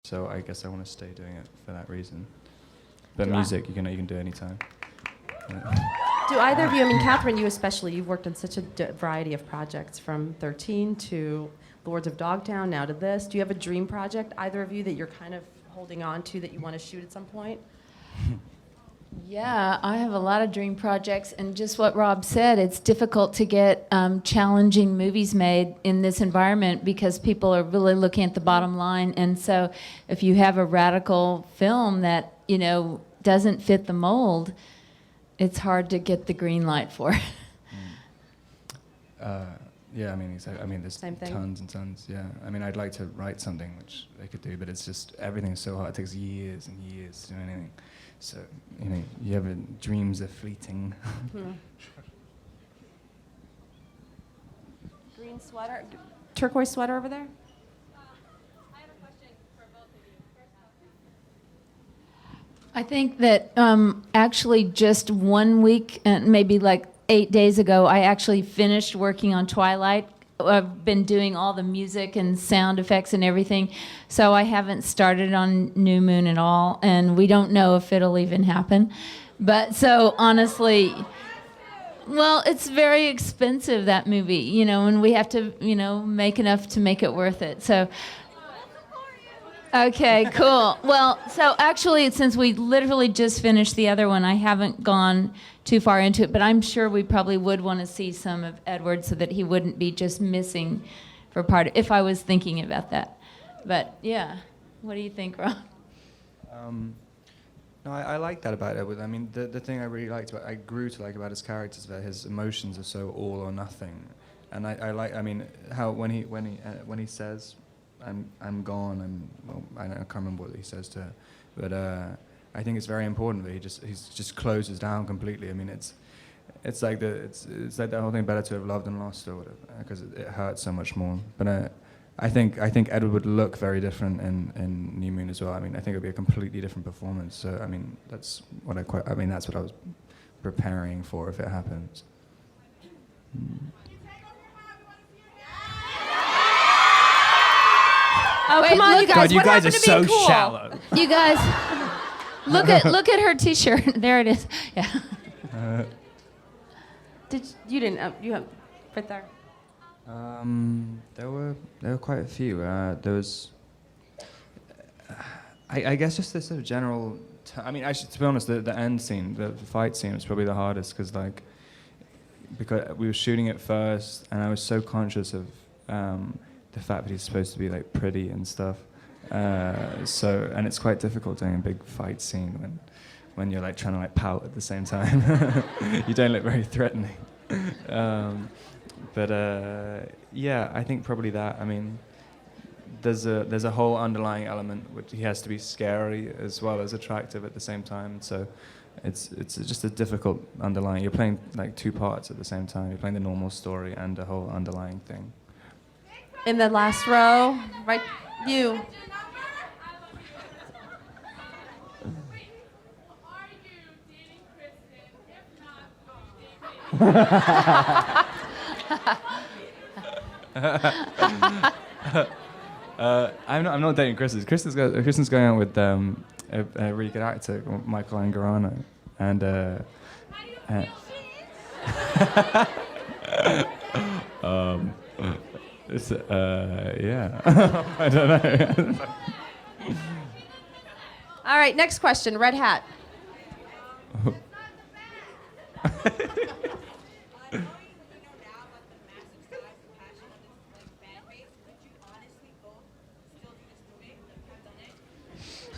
So I guess I want to stay doing it for that reason. But Do music, you can do anytime. Do either of you, I mean, Catherine, you especially, you've worked on such a variety of projects from 13 to Lords of Dogtown, now to this. Do you have a dream project, either of you, that you're kind of holding on to that you want to shoot at some point? Yeah, I have a lot of dream projects, and just what Rob said, it's difficult to get challenging movies made in this environment because people are really looking at the bottom line. And so if you have a radical film that, doesn't fit the mold, it's hard to get the green light for. Yeah, I mean, exactly. I mean, there's Same thing. tons and tons. Yeah, I mean, I'd like to write something which they could do, but it's just everything's so hard. It takes years and years to do anything. So you have dreams are fleeting. Green sweater, turquoise sweater over there. I have a question for both of you. First off, I think that actually just 1 week, maybe like 8 days ago, I actually finished working on Twilight. I've been doing all the music and sound effects and everything, so I haven't started on New Moon at all, and we don't know if it'll even happen. But so honestly, well, it's very expensive, that movie, and we have to, make enough to make it worth it. So. Okay, cool. Well, so actually, since we literally just finished the other one, I haven't gone too far into it, but I'm sure we probably would want to see some of Edward so that he wouldn't be just missing for part, if I was thinking about that. But yeah, what do you think, Rob? No, I like that about Edward. I mean, the thing I really liked I grew to like about his characters, that his emotions are so all or nothing, and I like. I mean, how when he says, I'm gone. I can't remember what he says to her, but I think it's very important that he just closes down completely. I mean, it's like the whole thing, better to have loved than lost, or whatever, because it hurts so much more. But I think Edward would look very different in New Moon as well. I mean, I think it'd be a completely different performance. So I mean, that's what I was preparing for if it happens. Oh, Wait, come on, you guys. God, you what guys happened are to so being cool? shallow. You guys, look at her T-shirt. There it is. Yeah. You didn't? You have right there. There were quite a few. There was, I guess, just this sort of general. I mean, actually, to be honest, the end scene, the fight scene, was probably the hardest because we were shooting it first, and I was so conscious of the fact that he's supposed to be like pretty and stuff. And it's quite difficult doing a big fight scene when you're like trying to like pout at the same time. You don't look very threatening. Yeah, I think probably that. I mean, there's a whole underlying element which he has to be scary as well as attractive at the same time. So it's just a difficult underlying. You're playing like two parts at the same time. You're playing the normal story and a whole underlying thing. In the last row, right, you. I'm not dating Kristen. Kristen's going out with a really good actor, Michael Angarano, and it's yeah. I don't know. All right, next question. Red hat.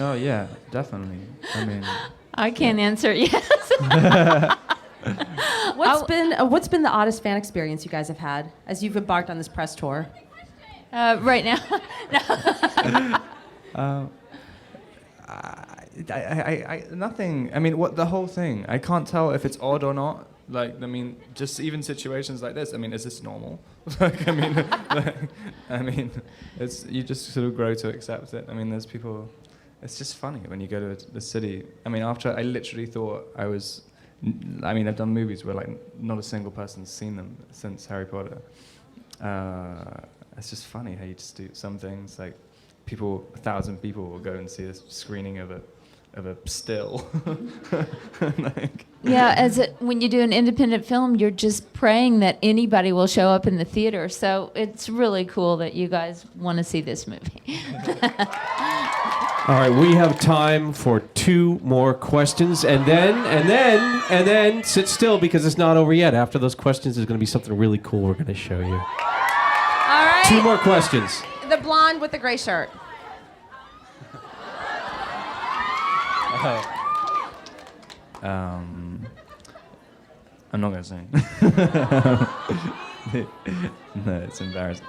Oh yeah, definitely. I mean, I can't answer yes. What's been the oddest fan experience you guys have had as you've embarked on this press tour? Right now. Nothing. I mean, what the whole thing? I can't tell if it's odd or not. Like, I mean, just even situations like this. I mean, is this normal? I mean, it's you just sort of grow to accept it. I mean, there's people. It's just funny when you go to the city. I mean, after I literally thought I was. I mean, I've done movies where like not a single person's seen them since Harry Potter. It's just funny how you just do some things like 1,000 people will go and see a screening of a still. Like, Yeah, when you do an independent film, you're just praying that anybody will show up in the theater. So it's really cool that you guys want to see this movie. All right, we have time for 2 more questions, and then sit still because it's not over yet. After those questions, there's going to be something really cool we're going to show you. All right. 2 more questions. The blonde with the gray shirt. I'm not gonna say. No, it's embarrassing.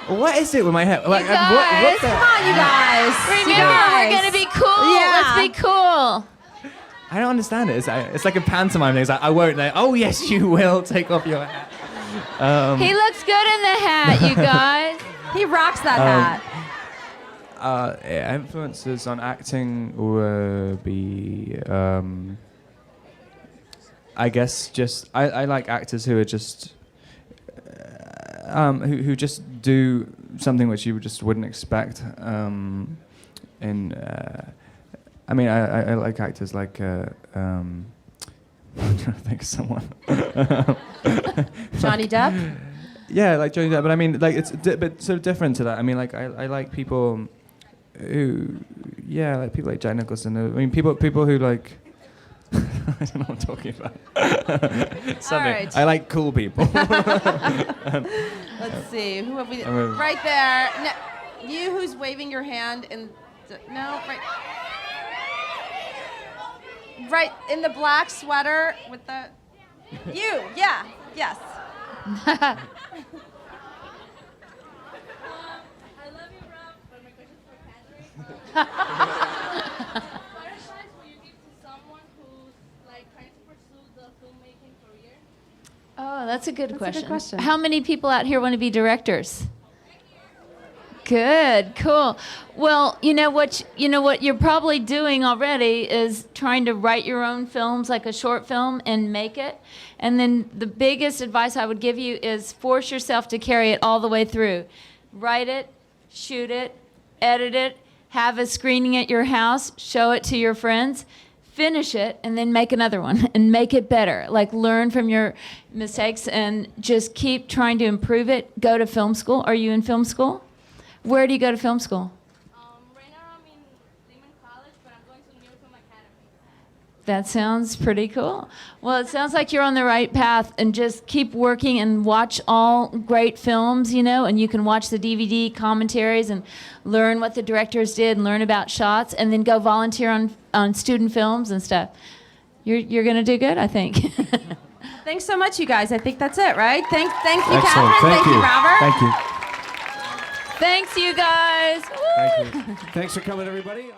What is it with my hair? Like, what the? Come on, you guys. Remember, we're going to be cool. Yeah. Let's be cool. I don't understand it. It's like a pantomime thing. It's like, I won't. Like, oh yes, you will. Take off your hat. He looks good in the hat, you guys. He rocks that hat. Influences on acting would be, I guess, just I like actors who are just who just do something which you just wouldn't expect. I mean, I like actors like. I'm trying to think of someone. Johnny Depp? Yeah, like Johnny Depp, but I mean, like it's but so different to that. I mean, like I like people who, yeah, like people like Jack Nicholson. I mean, people who like. I don't know what I'm talking about. Sorry, right. I like cool people. Let's see. Who have we? Right there. No, you who's waving your hand in. No, right. Right in the black sweater with the. You, yeah, yes. I love you, Rob, but my question is for Catherine. What advice will you give to someone who's like trying to pursue the filmmaking career? Oh, that's a good question. good question. How many people out here want to be directors? Good, cool. Well, you know what you're probably doing already is trying to write your own films, like a short film, and make it. And then the biggest advice I would give you is force yourself to carry it all the way through. Write it, shoot it, edit it, have a screening at your house, show it to your friends, finish it, and then make another one and make it better. Like, learn from your mistakes and just keep trying to improve it. Go to film school. Are you in film school? Where do you go to film school? Right now I'm in Lehman College, but I'm going to New York Film Academy. That sounds pretty cool. Well, it sounds like you're on the right path, and just keep working and watch all great films, and you can watch the DVD commentaries and learn what the directors did and learn about shots, and then go volunteer on student films and stuff. You're going to do good, I think. Thanks so much, you guys. I think that's it, right? Thank you, Excellent. Catherine. Thank you. Robert. Thank you. Thanks, you guys. Thank you. Thanks for coming, everybody.